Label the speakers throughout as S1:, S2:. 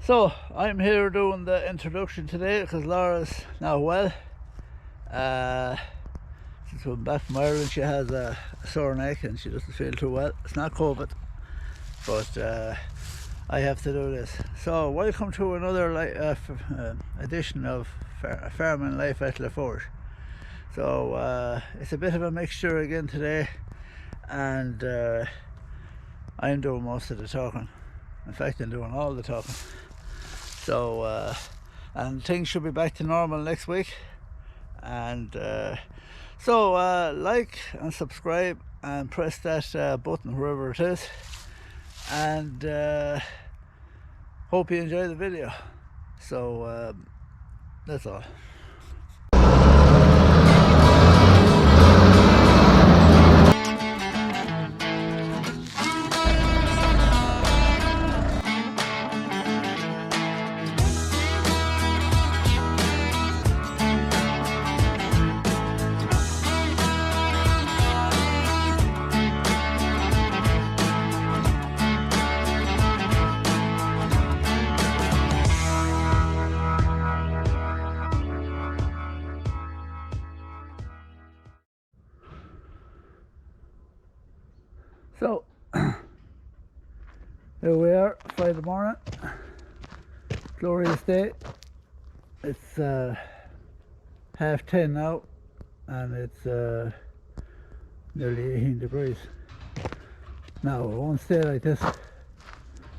S1: So I'm here doing the introduction today because Laura's now well. Since we're back from Ireland, she has a sore neck and she doesn't feel too well. It's not COVID, but I have to do this. So welcome to another edition of Farming Life at Laforge. So it's a bit of a mixture again today, and I'm doing most of the talking. In fact, I'm doing all the talking. So and things should be back to normal next week. And so like and subscribe and press that button wherever it is, and hope you enjoy the video. So that's all. So here we are, 5 in the morning, glorious day. It's 10:30 now, and it's nearly 18 degrees. Now it won't stay like this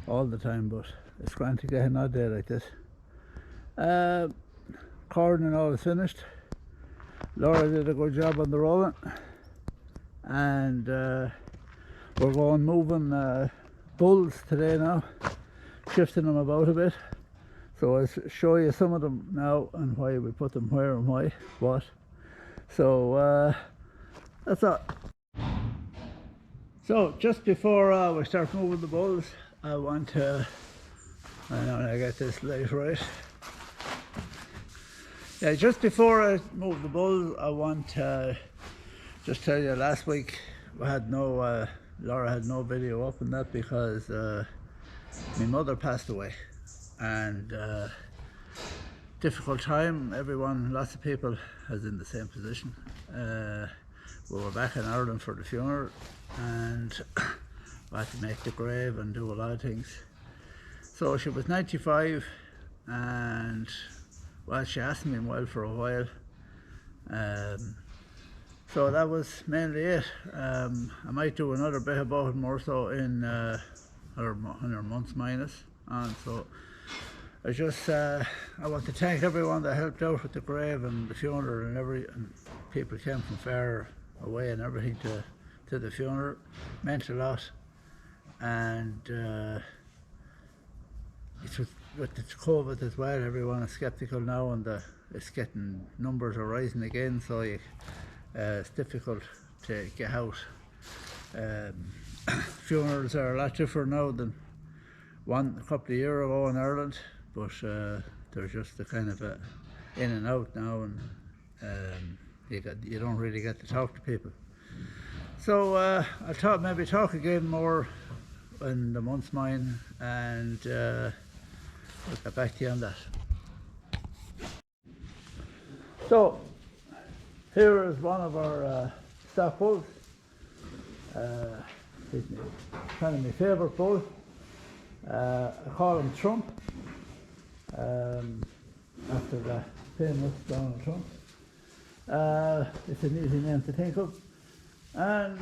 S1: all the time, but it's grand to get an odd day like this. Corn and all is finished. Laura did a good job on the rolling, and we're going moving bulls today now, shifting them about a bit. So I'll show you some of them now and why we put them where and why, what. So that's all. So just before we start moving the bulls, I want to, I know I get this light right. Yeah, just before I move the bulls, I want to just tell you, last week we had no Laura had no video up on that because my mother passed away, and difficult time. Lots of people is in the same position. We were back in Ireland for the funeral, and we had to make the grave and do a lot of things. So she was 95, and well, she hasn't been well for a while. So that was mainly it. I might do another bit about it more so in her months minus on. So I just I want to thank everyone that helped out with the grave and the funeral, and people came from far away and everything to the funeral. Meant a lot. And it's with the COVID as well, everyone is skeptical now, and numbers are rising again, so it's difficult to get out. Funerals are a lot different now than a couple of years ago in Ireland, but they're just a kind of in and out now, and you don't really get to talk to people. So I'll maybe talk again more in the month's mine, and I'll get back to you on that. So here is one of our stock bulls. He's kind of my favourite bull. I call him Trump, after the famous Donald Trump. It's an easy name to think of, and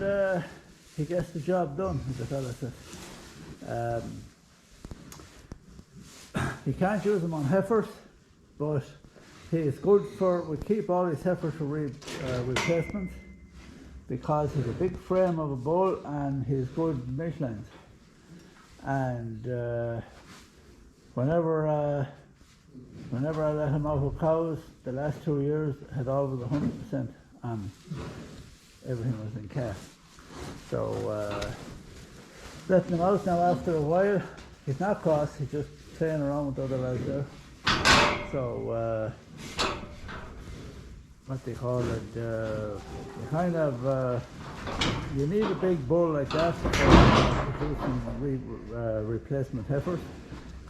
S1: he gets the job done, as the fella says. You can't use him on heifers, but he is good we keep all his heifers for replacements, because he's a big frame of a bull and he's good milk lines. And whenever I let him out with cows, the last 2 years had always 100% on. Everything was in calf. So letting him out now after a while, he's not cross, he's just playing around with other lads there. So what they call it, you kind of you need a big bull like that for producing replacement heifers,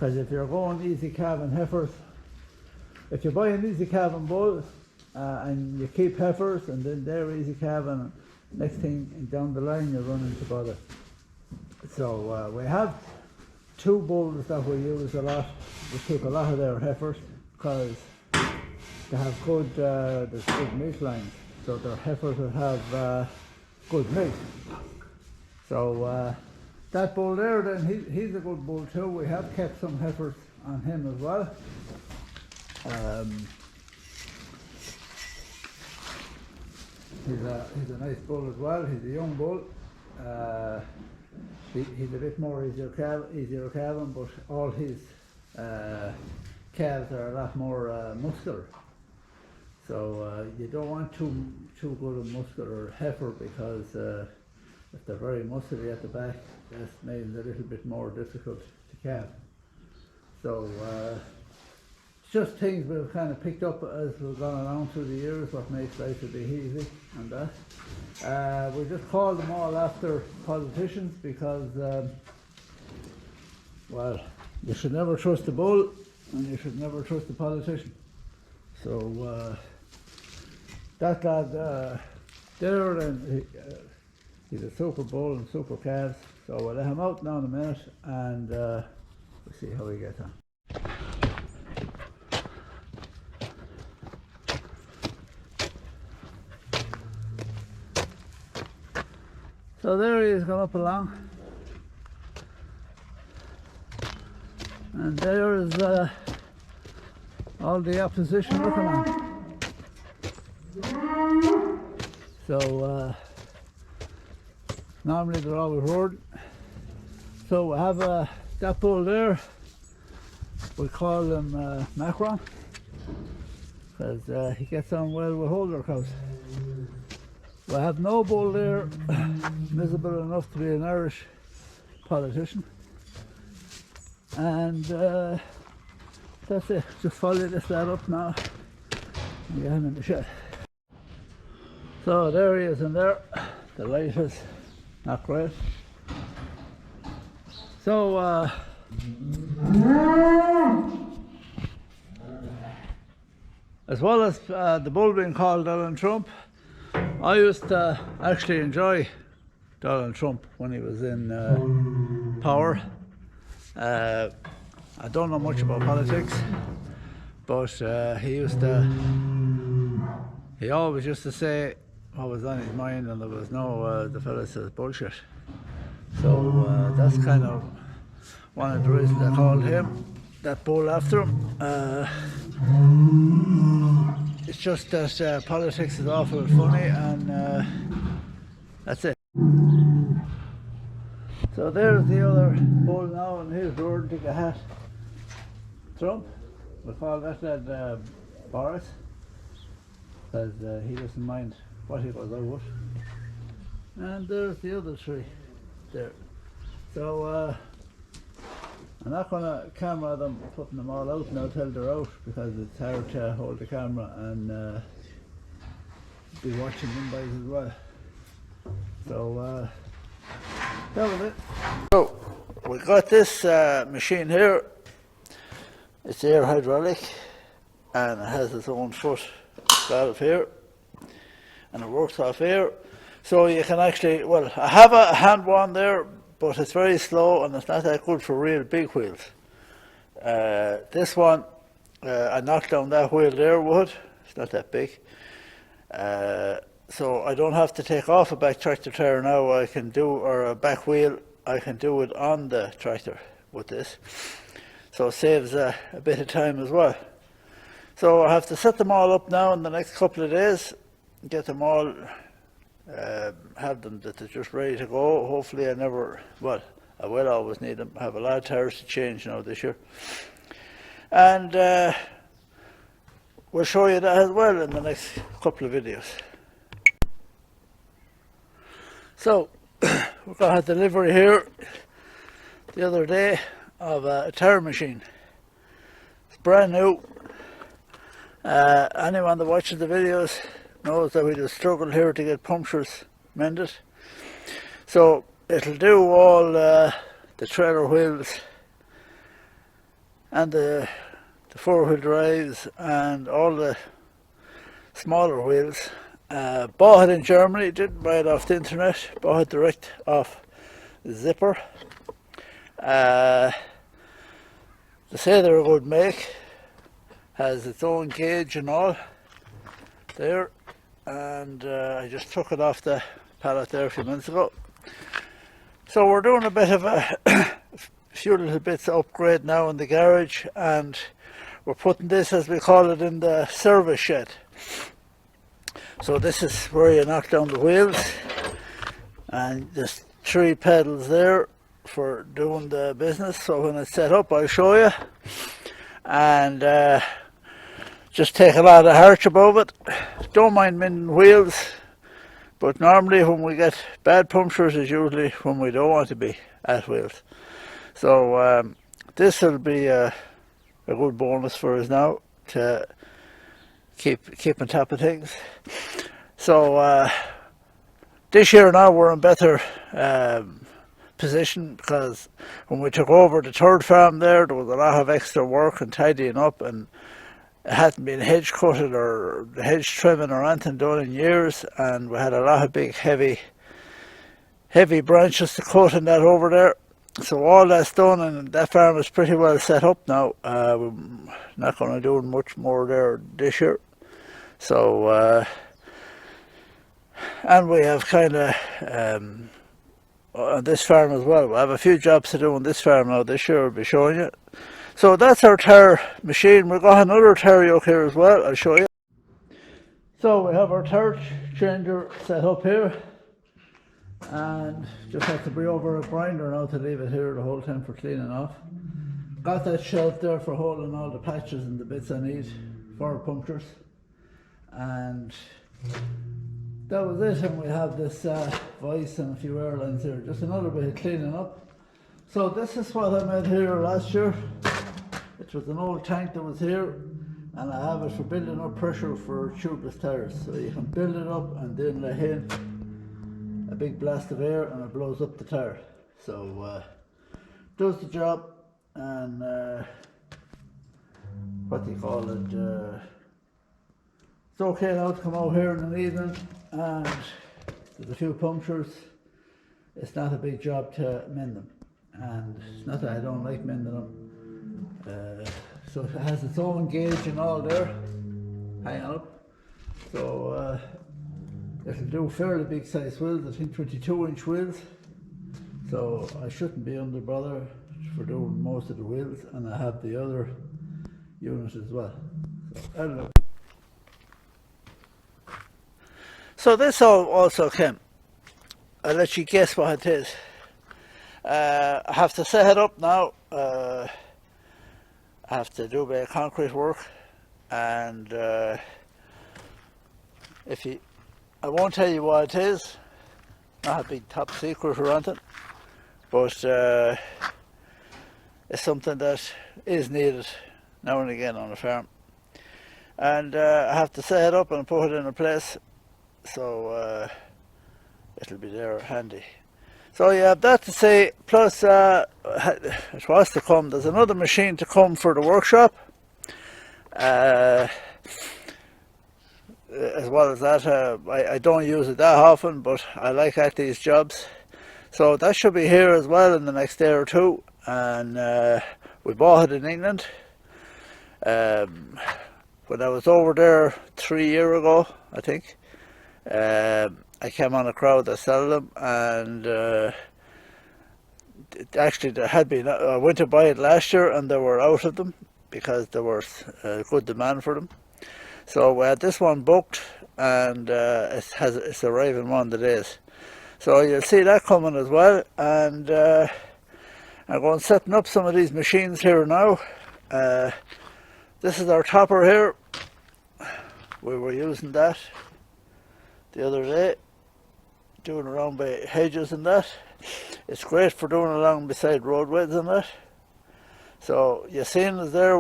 S1: Because if you're going easy calving heifers, if you buy an easy calving bull and you keep heifers and then they're easy calving, next thing down the line you're running into bother. So we have two bulls that we use a lot. We keep a lot of their heifers because they have good, there's good milk lines. So their heifers will have good milk. So that bull there, then he's a good bull too. We have kept some heifers on him as well. He's a nice bull as well. He's a young bull. He's a bit more easier calving, but all his calves are a lot more muscular. So you don't want too good a muscular heifer because if they're very muscly at the back, that makes it a little bit more difficult to calve. So it's just things we've kind of picked up as we've gone along through the years, what makes life a bit easy and that. We just call them all after politicians because, well, you should never trust a bull and you should never trust a politician. So that lad there, and he's a super bull and super calves. So we'll let him out now in a minute and we'll see how he gets on. So there he is going up along, and there is all the opposition looking on. So normally they're always roaring. So we have that bull there, we call him Macron, because he gets on well with older cows. We have no bull there visible enough to be an Irish politician, and that's it. Just follow this lad up now and get him in the shed. So there he is in there. The light is not great. So as well as the bull being called Donald Trump, I used to actually enjoy Donald Trump when he was in power. I don't know much about politics, but he always used to say what was on his mind, and there was no, the fella says bullshit. So that's kind of one of the reasons I called him, that bull after him. It's just that politics is awful funny, and that's it. So there's the other bull now, and he's roaring to get hat. Trump, we call that lad Boris, because he doesn't mind what he goes out with. And there's the other three there. So I'm not going to camera them, putting them all out now till they're out, because it's hard to hold the camera and be watching them guys as well. So that was it. So we got this machine here. It's air hydraulic and it has its own foot valve here, and it works off air. So you can actually, well, I have a hand one there, but it's very slow and it's not that good for real big wheels. This one, I knocked down that wheel there wood, it's not that big. So I don't have to take off a back tractor tire now, I can do, or a back wheel, I can do it on the tractor with this. So it saves a bit of time as well. So I have to set them all up now in the next couple of days, get them all, have them that they're just ready to go. Hopefully I never, well, I will always need them. I have a lot of tires to change now this year. And we'll show you that as well in the next couple of videos. So we got a delivery here the other day of a tire machine. It's brand new. Anyone that watches the videos knows that we just struggle here to get punctures mended. So it'll do all the trailer wheels and the four-wheel drives and all the smaller wheels. Bought it in Germany, didn't buy it off the internet, bought it direct off the Zipper. They say they're a good make, has its own gauge and all there, and I just took it off the pallet there a few minutes ago. So we're doing a bit of a few little bits of upgrade now in the garage, and we're putting this, as we call it, in the service shed. So this is where you knock down the wheels, and there's 3 pedals there for doing the business. So when it's set up, I'll show you, and just take a lot of arch above it. Don't mind mending wheels, but normally when we get bad punctures is usually when we don't want to be at wheels. So this will be a good bonus for us now to keep on top of things. So this year now we're in better position, because when we took over the third farm there was a lot of extra work and tidying up, and it hadn't been hedge cutted or hedge trimming or anything done in years, and we had a lot of big heavy branches to cut and that over there. So all that's done, and that farm is pretty well set up now. We're not going to do much more there this year. So and we have kind of on this farm as well, we have a few jobs to do on this farm now this year. I'll be showing you. So that's our tire machine. We've got another tire yoke here as well, I'll show you. So we have our tire changer set up here, and just have to bring over a grinder now to leave it here the whole time for cleaning off. Got that shelf there for holding all the patches and the bits I need for punctures, and that was it. And we have this vice and a few airlines here, just another bit of cleaning up. So this is what I made here last year. It was an old tank that was here, and I have it for building up pressure for tubeless tires. So you can build it up and then let in a big blast of air and it blows up the tire. So does the job, and what do you call it, it's okay now to come out here in the evening, and there's a few punctures. It's not a big job to mend them, and it's not that I don't like mending them. So it has its own gauge and all there, hanging up. So it'll do fairly big size wheels, I think 22-inch wheels. So I shouldn't be under bother for doing most of the wheels, and I have the other unit as well. So I don't know. So this also came. I'll let you guess what it is. I have to set it up now. I have to do a bit of concrete work, and I won't tell you what it is, not a big top secret or anything, but it's something that is needed now and again on a farm, and I have to set it up and put it in a place, so it'll be there handy. So you have that to say, plus it was to come, there's another machine to come for the workshop, as well as that. I don't use it that often, but I like at these jobs. So that should be here as well in the next day or two, and we bought it in England. When I was over there 3 years ago, I think, I came on a crowd that sell them, and actually there had been, I went to buy it last year and they were out of them because there was good demand for them. So we had this one booked, and it's arriving one of the days. So you'll see that coming as well, and I'm going setting up some of these machines here now. This is our topper here. We were using that the other day, doing around by hedges and that. It's great for doing along beside roadways and that. So you seen us there,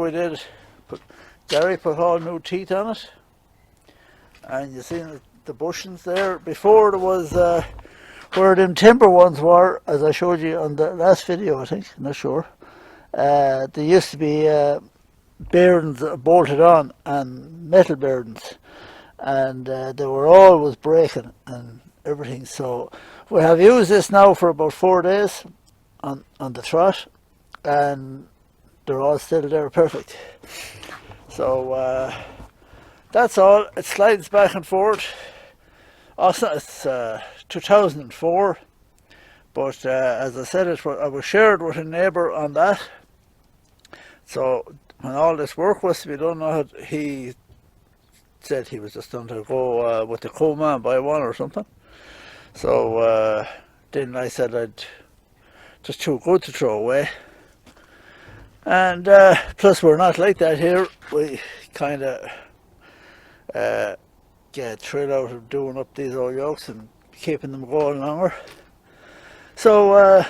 S1: Gary put all new teeth on it, and you seen the bushings there. Before there was where them timber ones were, as I showed you on the last video, I think, I'm not sure. There used to be bearings bolted on and metal bearings, and they were always breaking and everything. So we have used this now for about 4 days on the trot, and they're all still there perfect. So that's all. It slides back and forth. Also, it's 2004, but as I said, I was shared with a neighbour on that. So when all this work was to be done, he said he was just going to go with the coma and buy one or something. So then I said I'd just too good to throw away. And plus we're not like that here. We kind of get a thrill out of doing up these old yokes and keeping them going longer. So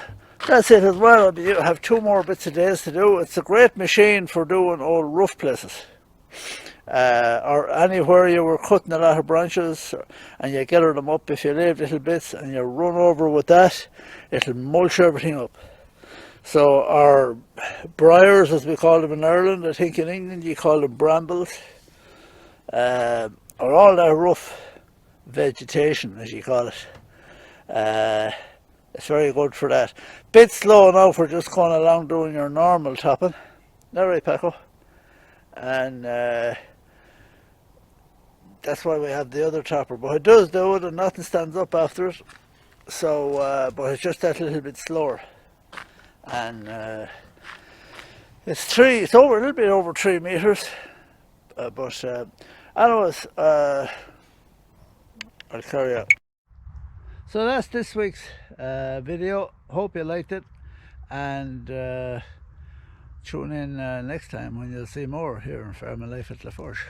S1: that's it as well. I have 2 more bits of days to do. It's a great machine for doing old rough places. Or anywhere you were cutting a lot of branches and you gather them up, if you leave little bits and you run over with that, it'll mulch everything up. So our briars, as we call them in Ireland, I think in England you call them brambles, or all that rough vegetation, as you call it. It's very good for that. Bit slow now for just going along doing your normal topping. All right, Paco. And that's why we have the other topper. But it does do it and nothing stands up after it. So, but it's just that little bit slower. And it's over a little bit over 3 meters. But anyways, I'll carry on. So that's this week's video. Hope you liked it, and tune in next time when you'll see more here in Farming Life at Laforge.